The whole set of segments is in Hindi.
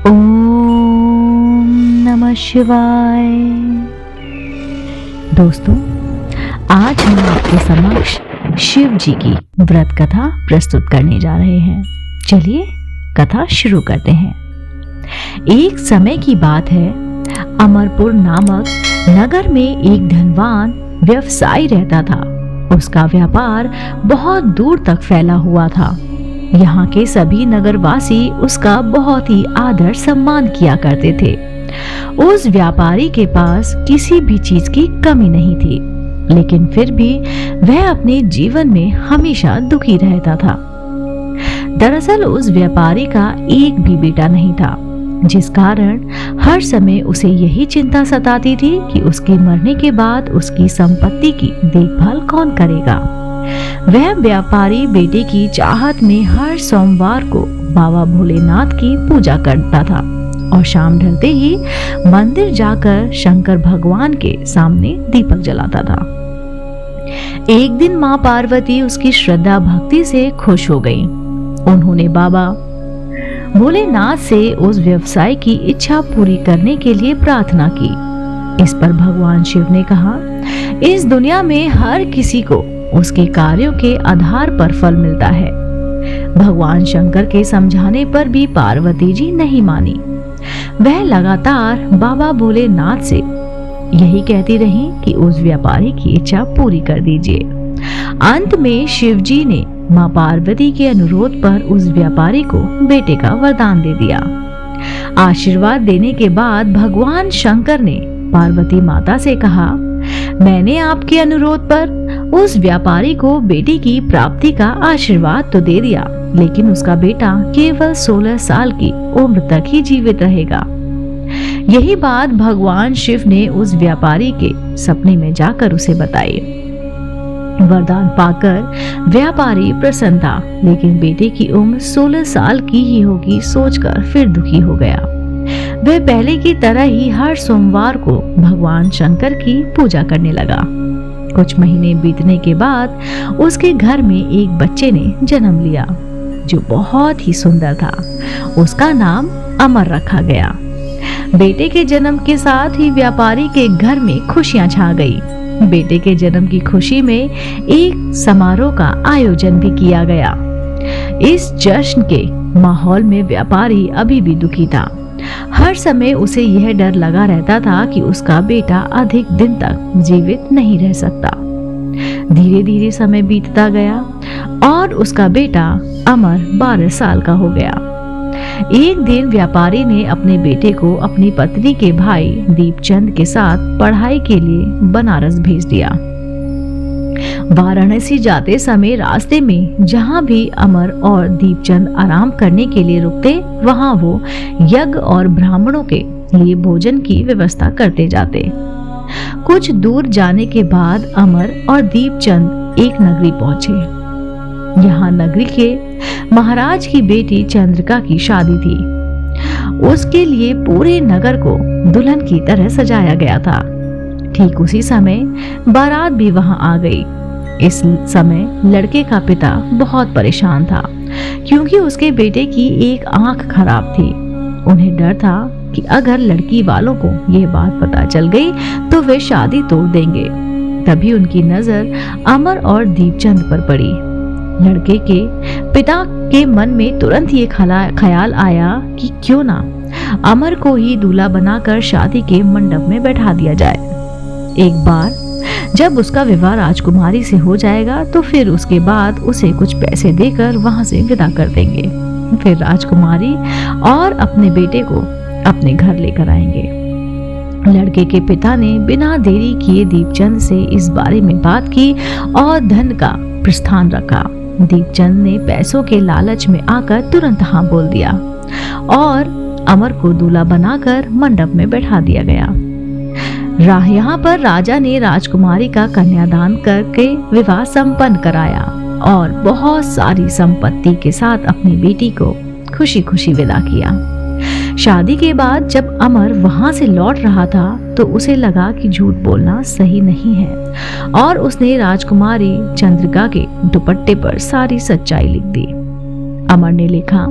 ओम नमः शिवाय। दोस्तों, आज हम आपके समक्ष शिव जी की व्रत कथा प्रस्तुत करने जा रहे हैं। चलिए कथा शुरू करते हैं। एक समय की बात है, अमरपुर नामक नगर में एक धनवान व्यवसायी रहता था। उसका व्यापार बहुत दूर तक फैला हुआ था। यहाँ के सभी नगरवासी उसका बहुत ही आदर सम्मान किया करते थे। उस व्यापारी के पास किसी भी चीज की कमी नहीं थी, लेकिन फिर भी वह अपने जीवन में हमेशा दुखी रहता था। दरअसल उस व्यापारी का एक भी बेटा नहीं था, जिस कारण हर समय उसे यही चिंता सताती थी कि उसके मरने के बाद उसकी संपत्ति की देखभाल कौन करेगा। वह व्यापारी बेटे की चाहत में हर सोमवार को बाबा भोलेनाथ की पूजा करता था और शाम ढलते ही मंदिर जाकर शंकर भगवान के सामने दीपक जलाता था। एक दिन माँ पार्वती उसकी श्रद्धा भक्ति से खुश हो गई। उन्होंने बाबा भोलेनाथ से उस व्यवसाय की इच्छा पूरी करने के लिए प्रार्थना की। इस पर भगवान शिव ने कहा, इस दुनिया में हर किसी को उसके कार्यों के आधार पर फल मिलता है। भगवान शंकर के समझाने पर भी पार्वती जी नहीं मानी। वह लगातार बाबा भोलेनाथ से यही कहती रही कि उस व्यापारी की इच्छा पूरी कर दीजिए। अंत में शिव जी ने माँ पार्वती के अनुरोध पर उस व्यापारी को बेटे का वरदान दे दिया। आशीर्वाद देने के बाद भगवान शंकर ने पार्वती माता से कहा, मैंने आपके अनुरोध पर उस व्यापारी को बेटी की प्राप्ति का आशीर्वाद तो दे दिया, लेकिन उसका बेटा केवल 16 साल की उम्र तक ही जीवित रहेगा। यही बात भगवान शिव ने उस व्यापारी के सपने में जाकर उसे बताई। वरदान पाकर व्यापारी प्रसन्न था, लेकिन बेटे की उम्र 16 साल की ही होगी सोचकर फिर दुखी हो गया। वह पहले की तरह ही हर सोमवार को भगवान शंकर की पूजा करने लगा। कुछ महीने बीतने के बाद उसके घर में एक बच्चे ने जन्म लिया, जो बहुत ही सुंदर था। उसका नाम अमर रखा गया। बेटे के जन्म के साथ ही व्यापारी के घर में खुशियां छा गई। बेटे के जन्म की खुशी में एक समारोह का आयोजन भी किया गया। इस जश्न के माहौल में व्यापारी अभी भी दुखी था। हर समय उसे यह डर लगा रहता था कि उसका बेटा अधिक दिन तक जीवित नहीं रह सकता। धीरे धीरे समय बीतता गया और उसका बेटा अमर 12 साल का हो गया। एक दिन व्यापारी ने अपने बेटे को अपनी पत्नी के भाई दीपचंद के साथ पढ़ाई के लिए बनारस भेज दिया। वाराणसी जाते समय रास्ते में जहां भी अमर और दीपचंद आराम करने के लिए रुकते, वहां वो यज्ञ और ब्राह्मणों के लिए भोजन की व्यवस्था करते जाते। कुछ दूर जाने के बाद अमर और दीपचंद एक नगरी पहुंचे। यहाँ नगरी के महाराज की बेटी चंद्रिका की शादी थी। उसके लिए पूरे नगर को दुल्हन की तरह सजाया गया था। ठीक उसी समय बारात भी वहां आ गई। इस समय लड़के का पिता बहुत परेशान था, क्योंकि उसके बेटे की एक आंख खराब थी। उन्हें डर था कि अगर लड़की वालों को यह बात पता चल गई तो वे शादी तोड़ देंगे। तभी उनकी नजर अमर और दीपचंद पर पड़ी। लड़के के पिता के मन में तुरंत ये ख्याल आया कि क्यों ना अमर को ही दूल्हा बनाकर शादी के मंडप में बैठा दिया जाए। एक बार जब उसका विवाह राजकुमारी से हो जाएगा तो फिर उसके बाद उसे कुछ पैसे देकर वहां से विदा कर देंगे। फिर राजकुमारी और अपने बेटे को अपने घर लेकर आएंगे। लड़के के पिता ने बिना देरी किए दीपचंद से इस बारे में बात की और धन का प्रस्थान रखा। दीपचंद ने पैसों के लालच में आकर तुरंत हाँ बोल दिया और अमर को दूल्हा बनाकर मंडप में बैठा दिया गया। यहाँ पर राजा ने राजकुमारी का कन्यादान करके विवाह संपन्न कराया और बहुत सारी संपत्ति के साथ अपनी बेटी को खुशी खुशी विदा किया। शादी के बाद जब अमर वहां से लौट रहा था तो उसे लगा कि झूठ बोलना सही नहीं है और उसने राजकुमारी चंद्रिका के दुपट्टे पर सारी सच्चाई लिख दी। अमर ने लिखा,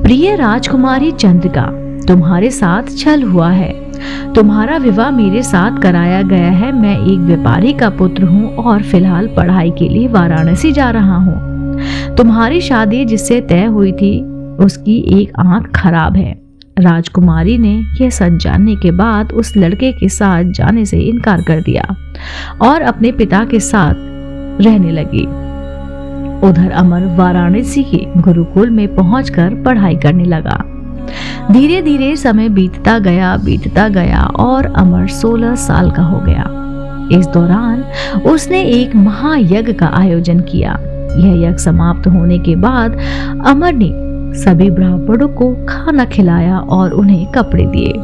प्रिय राजकुमारी चंद्रिका, तुम्हारे साथ छल हुआ है। तुम्हारा विवाह मेरे साथ कराया गया है। मैं एक व्यापारी का पुत्र हूँ और फिलहाल पढ़ाई के लिए वाराणसी जा रहा हूँ। तुम्हारी शादी जिससे तय हुई थी उसकी एक आंख खराब है। राजकुमारी ने यह सच जानने के बाद उस लड़के के साथ जाने से इनकार कर दिया और अपने पिता के साथ रहने लगी। उधर अमर वाराणसी के गुरुकुल में पहुंचकर पढ़ाई करने लगा। धीरे धीरे समय बीतता गया और अमर 16 साल का हो गया। इस दौरान उसने एक महायज्ञ का आयोजन किया। यह यज्ञ समाप्त होने के बाद अमर ने सभी ब्राह्मणों को खाना खिलाया और उन्हें कपड़े दिए।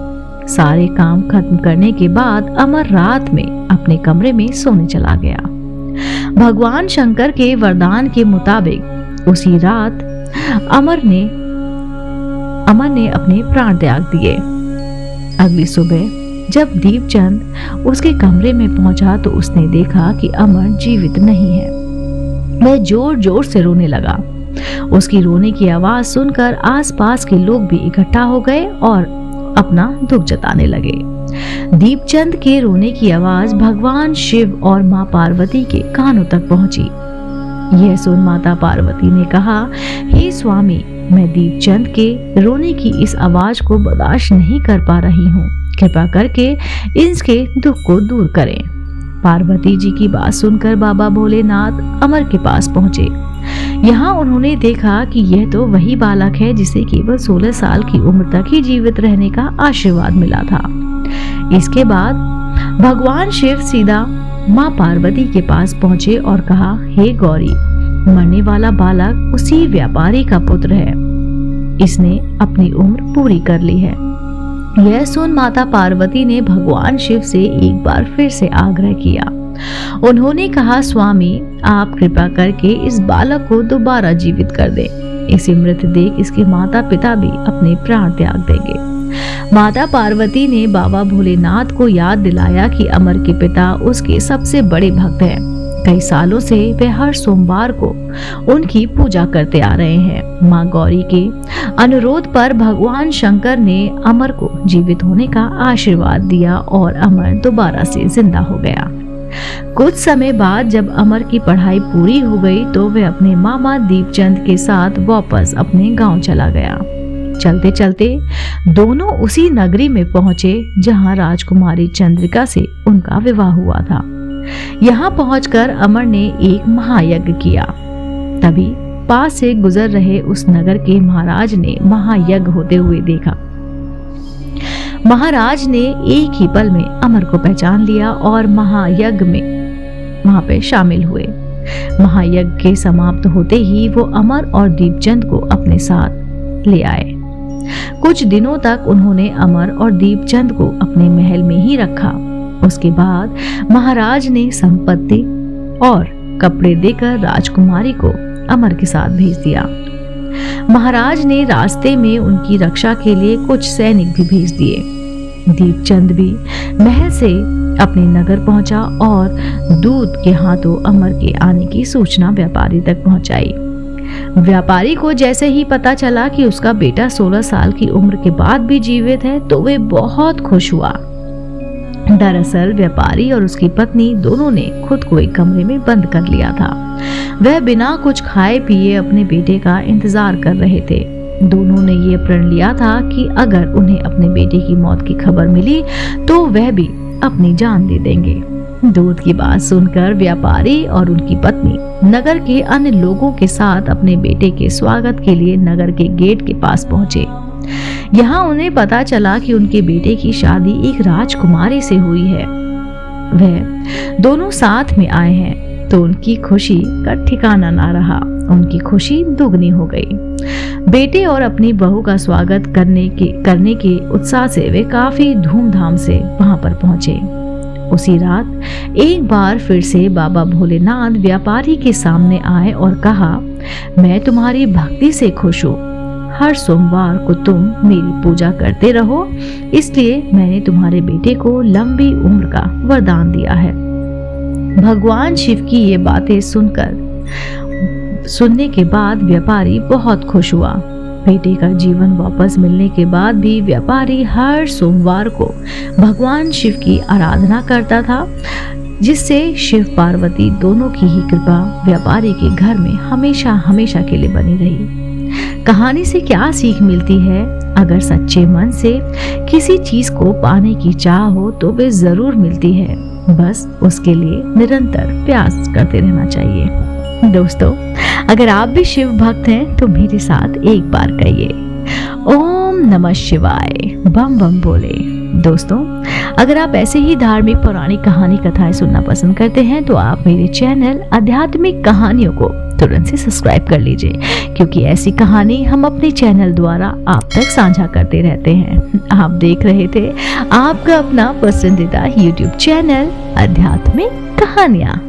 सारे काम खत्म करने के बाद अमर रात में अपने कमरे में सोने चला गया। भगवान शंकर के वरदान के मुताबिक उसी रात अमर ने अपने प्राण त्याग दिए। अगली सुबह जब दीपचंद उसके कमरे में पहुंचा तो उसने देखा कि अमर जीवित नहीं है। वह जोर जोर से रोने लगा। उसकी रोने की आवाज सुनकर आसपास के लोग भी इकट्ठा हो गए और अपना दुख जताने लगे। दीपचंद के रोने की आवाज भगवान शिव और मां पार्वती के कानों तक पहुंची। यह सुन माता पार्वती ने कहा, हे स्वामी, मैं दीपचंद के रोने की इस आवाज को बर्दाश्त नहीं कर पा रही हूँ। कृपा करके इसके दुख को दूर करें। पार्वती जी की बात सुनकर बाबा भोलेनाथ अमर के पास पहुंचे। यहाँ उन्होंने देखा कि यह तो वही बालक है जिसे केवल 16 साल की उम्र तक ही जीवित रहने का आशीर्वाद मिला था। इसके बाद भगवान शिव सीधा माँ पार्वती के पास पहुंचे और कहा, हे गौरी, मरने वाला बालक उसी व्यापारी का पुत्र है। इसने अपनी उम्र पूरी कर ली है। यह सुन माता पार्वती ने भगवान शिव से एक बार फिर से आग्रह किया। उन्होंने कहा, स्वामी, आप कृपा करके इस बालक को दोबारा जीवित कर दें। इसे मृत देख इसके माता पिता भी अपने प्राण त्याग देंगे। माता पार्वती ने बाबा भोलेनाथ को याद दिलाया कि अमर के पिता उसके सबसे बड़े भक्त हैं। कई सालों से वे हर सोमवार को उनकी पूजा करते आ रहे हैं। माँ गौरी के अनुरोध पर भगवान शंकर ने अमर को जीवित होने का आशीर्वाद दिया और अमर दोबारा से जिंदा हो गया। कुछ समय बाद जब अमर की पढ़ाई पूरी हो गई तो वह अपने मामा दीपचंद के साथ वापस अपने गांव चला गया। चलते चलते दोनों उसी नगरी में पहुंचे जहां राजकुमारी चंद्रिका से उनका विवाह हुआ था। यहाँ पहुंचकर अमर ने एक महायज्ञ किया। तभी पास से गुजर रहे उस नगर के महाराज ने महायज्ञ होते हुए देखा। महाराज ने एक ही पल में अमर को पहचान लिया और महायज्ञ में वहां पे शामिल हुए। महायज्ञ के समाप्त होते ही वो अमर और दीपचंद को अपने साथ ले आए। कुछ दिनों तक उन्होंने अमर और दीपचंद को अपने महल में ही रखा। उसके बाद महाराज ने संपत्ति और कपड़े देकर राजकुमारी को अमर के साथ भेज दिया। महाराज ने रास्ते में उनकी रक्षा के लिए कुछ सैनिक भी भेज दिए। दीपचंद भी महल से अपने नगर पहुंचा और दूत के हाथों अमर के आने की सूचना व्यापारी तक पहुंचाई। व्यापारी को जैसे ही पता चला कि उसका बेटा 16 साल की उम्र के बाद भी जीवित है तो वे बहुत खुश हुआ। दरअसल व्यापारी और उसकी पत्नी दोनों ने खुद को एक कमरे में बंद कर लिया था। वह बिना कुछ खाए पिए अपने बेटे का इंतजार कर रहे थे। दोनों ने ये प्रण लिया था कि अगर उन्हें अपने बेटे की मौत की खबर मिली तो वह भी अपनी जान दे देंगे। दूत की बात सुनकर व्यापारी और उनकी पत्नी नगर के अन्य लोगों के साथ अपने बेटे के स्वागत के लिए नगर के गेट के पास पहुंचे। यहाँ उन्हें पता चला कि उनके बेटे की शादी एक राजकुमारी से हुई है। वह दोनों साथ में आए हैं तो उनकी खुशी का ठिकाना ना रहा। उनकी खुशी दुगनी हो गई। बेटे और अपनी बहू का स्वागत करने के उत्साह से वे काफी धूमधाम से वहां पर पहुंचे। उसी रात एक बार फिर से बाबा भोलेनाथ व्यापारी के सामने आए और कहा, मैं तुम्हारी भक्ति से खुश हूँ। हर सोमवार को तुम मेरी पूजा करते रहो, इसलिए मैंने तुम्हारे बेटे को लंबी उम्र का वरदान दिया है। भगवान शिव की ये बातें सुनने के बाद व्यापारी बहुत खुश हुआ। बेटे का जीवन वापस मिलने के बाद भी व्यापारी हर सोमवार को भगवान शिव की आराधना करता था, जिससे शिव पार्वती दोनों की ही कृपा व्यापारी के घर में हमेशा हमेशा के लिए बनी रही। कहानी से क्या सीख मिलती है? अगर सच्चे मन से किसी चीज को पाने की चाह हो तो वे जरूर मिलती है, बस उसके लिए निरंतर प्रयास करते रहना चाहिए। दोस्तों, अगर आप भी शिव भक्त हैं तो मेरे साथ एक बार कहिए, ओम नमः शिवाय, बम बम बोले। दोस्तों, अगर आप ऐसे ही धार्मिक पौराणिक कहानी कथाएं सुनना पसंद करते हैं तो आप मेरे चैनल आध्यात्मिक कहानियों को तुरंत से सब्सक्राइब कर लीजिए, क्योंकि ऐसी कहानी हम अपने चैनल द्वारा आप तक साझा करते रहते हैं। आप देख रहे थे आपका अपना पसंदीदा YouTube चैनल आध्यात्मिक कहानियां।